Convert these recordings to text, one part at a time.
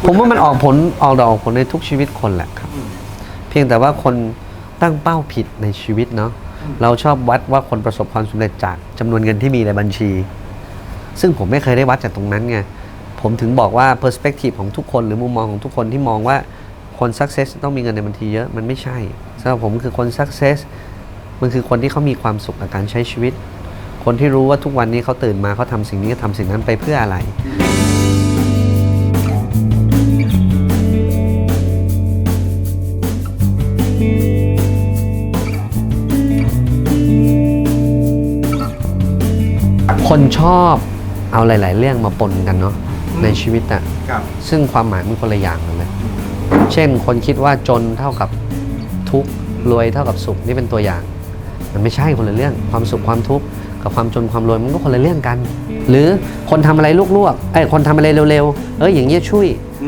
ผมว่ามันออกผลออกดอกออกผลในทุกชีวิตคนแหละครับเพียงแต่ว่าคนตั้งเป้าผิดในชีวิตเนาะเราชอบวัดว่าคนประสบความสำเร็จจากจำนวนเงินที่มีในบัญชี ซึ่งผมไม่เคยได้วัดจากตรงนั้นไงผมถึงบอกว่า perspective ของทุกคนหรือมุมมองของทุกคนที่มองว่าคน success ต้องมีเงินในบัญชีเยอะมันไม่ใช่สำหรับผมคือคน success มันคือคนที่เขามีความสุขกับการใช้ชีวิตคนที่รู้ว่าทุกวันนี้เขาตื่นมาเขาทำสิ่งนี้ทำสิ่งนั้นไปเพื่ออะไรคนชอบเอาหลายๆเรื่องมาปนกันเนาะในชีวิตอะซึ่งความหมายมันคนละอย่างกันเลยเช่นคนคิดว่าจนเท่ากับทุกข์รวยเท่ากับสุขนี่เป็นตัวอย่างมันไม่ใช่คนละเรื่องความสุขความทุกข์กับความจนความรวยมันก็คนละเรื่องกันหรือคนทำอะไรลวกๆคนทำอะไรเร็วๆอย่างเงี้ยช่วย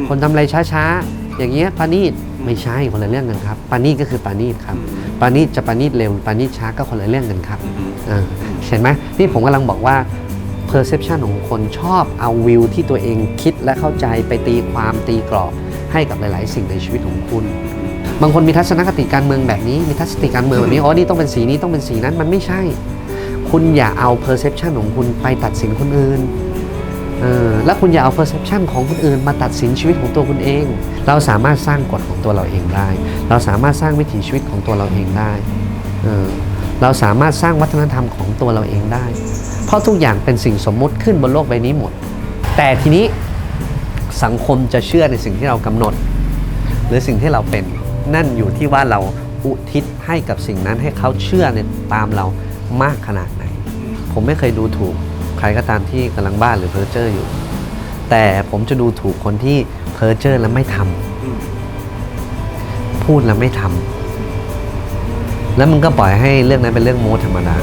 คนทำอะไรช้าๆอย่างเงี้ยปานีตไม่ใช่คนละเรื่องกันครับปานีตก็คือปานีตครับปานีตจะปานีตเร็วปานีตช้าก็คนละเรื่องกันครับเห็นไหมนี่ผมกำลังบอกว่า perception ของคนชอบเอาวิวที่ตัวเองคิดและเข้าใจไปตีความตีกรอบให้กับหลายๆสิ่งในชีวิตของคุณบางคนมีทัศนคติการเมืองแบบนี้มีทัศนคติการเมืองแบบนี้นี่ต้องเป็นสีนี้ต้องเป็นสีนั้นมันไม่ใช่คุณอย่าเอา perception ของคุณไปตัดสินคนอื่นแล้วคุณอย่าเอา perception ของคนอื่นมาตัดสินชีวิตของตัวคุณเองเราสามารถสร้างกฎของตัวเราเองได้เราสามารถสร้างวิถีชีวิตของตัวเราเองได้เราสามารถสร้างวัฒนธรรมของตัวเราเองได้เพราะทุกอย่างเป็นสิ่งสมมุติขึ้นบนโลกใบนี้หมดแต่ทีนี้สังคมจะเชื่อในสิ่งที่เรากำหนดหรือสิ่งที่เราเป็นนั่นอยู่ที่ว่าเราอุทิศให้กับสิ่งนั้นให้เขาเชื่อในตามเรามากขนาดไหนผมไม่เคยดูถูกใครก็ตามที่กำลังบ้าหรือเพ้อเจ้ออยู่แต่ผมจะดูถูกคนที่เพ้อเจ้อแล้วไม่ทำพูดแล้วไม่ทำแล้วมันก็ปล่อยให้เรื่องนั้นเป็นเรื่องโม้ธรรมดา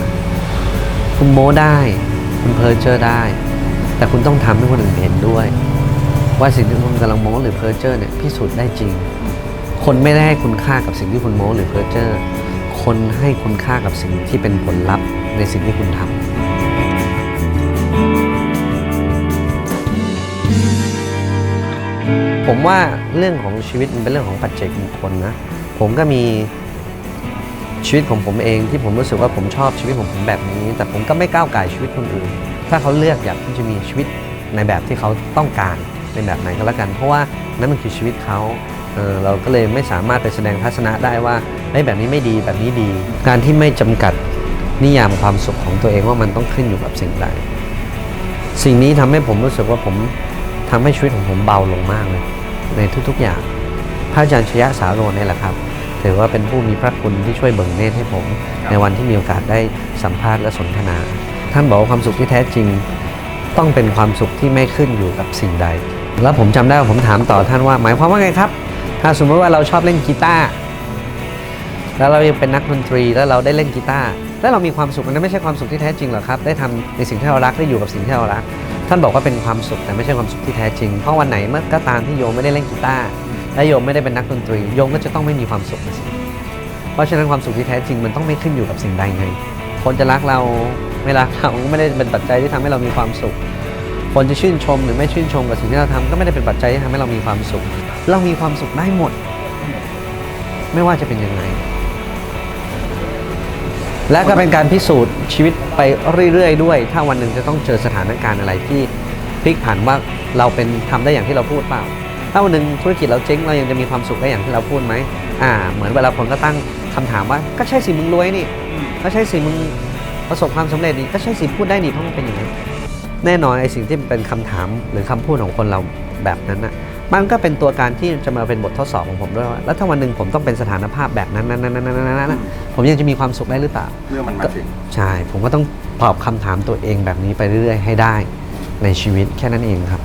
คุณโม้ได้คุณเพ้อเจ้อได้แต่คุณต้องทำให้คนอื่นเห็นด้วยว่าสิ่งที่คุณกำลังโม้หรือเพ้อเจ้อเนี่ยพิสูจน์ได้จริงคนไม่ได้ให้คุณค่ากับสิ่งที่คุณโม้หรือเพ้อเจ้อคนให้คุณค่ากับสิ่งที่เป็นผลลัพธ์ในสิ่งที่คุณทำผมว่าเรื่องของชีวิตมันเป็นเรื่องของปัจเจกบุคคลนะผมก็มีชีวิตของผมเองที่ผมรู้สึกว่าผมชอบชีวิตของผมแบบนี้แต่ผมก็ไม่ก้าวไก่ชีวิตคนอื่นถ้าเขาเลือกอยากที่จะมีชีวิตในแบบที่เขาต้องการในแบบไหนก็แล้วกันเพราะว่านั่นมันคือชีวิตเขาเราก็เลยไม่สามารถไปแสดงทัศนะได้ว่าแบบนี้ไม่ดีแบบนี้ดีการที่ไม่จำกัดนิยามความสุขของตัวเองว่ามันต้องขึ้นอยู่กับสิ่งใดสิ่งนี้ทำให้ผมรู้สึกว่าผมทำให้ชีวิตของผมเบาลงมากเลยในทุกๆอย่างพระอาจารย์ชยสาโรนี่แหละครับถือว่าเป็นผู้มีพระคุณที่ช่วยเบิ่งเนตรให้ผมในวันที่มีโอกาสได้สัมภาษณ์และสนทนาท่านบอกว่าความสุขที่แท้จริงต้องเป็นความสุขที่ไม่ขึ้นอยู่กับสิ่งใดแล้วผมจำได้ว่าผมถามต่อท่านว่าหมายความว่าไงครับถ้าสมมติว่าเราชอบเล่นกีตาร์แล้วเรายังเป็นนักดนตรีแล้วเราได้เล่นกีตาร์แล้วเรามีความสุขนั้นไม่ใช่ความสุขที่แท้จริงหรอครับได้ทำในสิ่งที่เรารักได้อยู่กับสิ่งที่เรารักท่านบอกว่าเป็นความสุขแต่ไม่ใช่ความสุขที่แท้จริงเพราะวันไหนเมื่อก็ตามที่โยมไม่ได้เล่นกีตาร์และโยมไม่ได้เป็นนักดนตรีโยมก็จะต้องไม่มีความสุขนะสิเพราะฉะนั้นความสุขที่แท้จริงมันต้องไม่ขึ้นอยู่กับสิ่งใดไงคนจะรักเราไม่รักเราก็ไม่ได้เป็นปัจจัยที่ทำให้เรามีความสุขคนจะชื่นชมหรือไม่ชื่นชมกับสิ่งที่เราทำก็ไม่ได้เป็นปัจจัยที่ทำให้เรามีความสุขเรามีความสุขได้หมดไม่ว่าจะเป็นยังไงและก็เป็นการพิสูจน์ชีวิตไปเรื่อยๆด้วยถ้าวันหนึ่งจะต้องเจอสถานการณ์อะไรที่พลิกผันว่าเราเป็นทำได้อย่างที่เราพูดเปล่าถ้าวันหนึ่งธุรกิจเราเจ๊งเรายังจะมีความสุขได้อย่างที่เราพูดไหมเหมือนเวลาคนก็ตั้งคำถามว่าก็ใช่สิมึงรวยนี่ก็ใช่สิมึงประสบความสำเร็จนี่ก็ใช่สิพูดได้นี่เพราะมันเป็นอย่างนั้นแน่นอนไอ้สิ่งที่เป็นคำถามหรือคำพูดของคนเราแบบนั้นนะมันก็เป็นตัวการที่จะมาเป็นบททดสอบของผมด้วยว่าแล้วถ้าวันหนึ่งผมต้องเป็นสถานภาพแบบนั้นผมยังจะมีความสุขได้หรือเปล่าเมื่อมันมาถึงใช่ผมก็ต้องตอบคำถามตัวเองแบบนี้ไปเรื่อยๆให้ได้ในชีวิตแค่นั้นเองครับ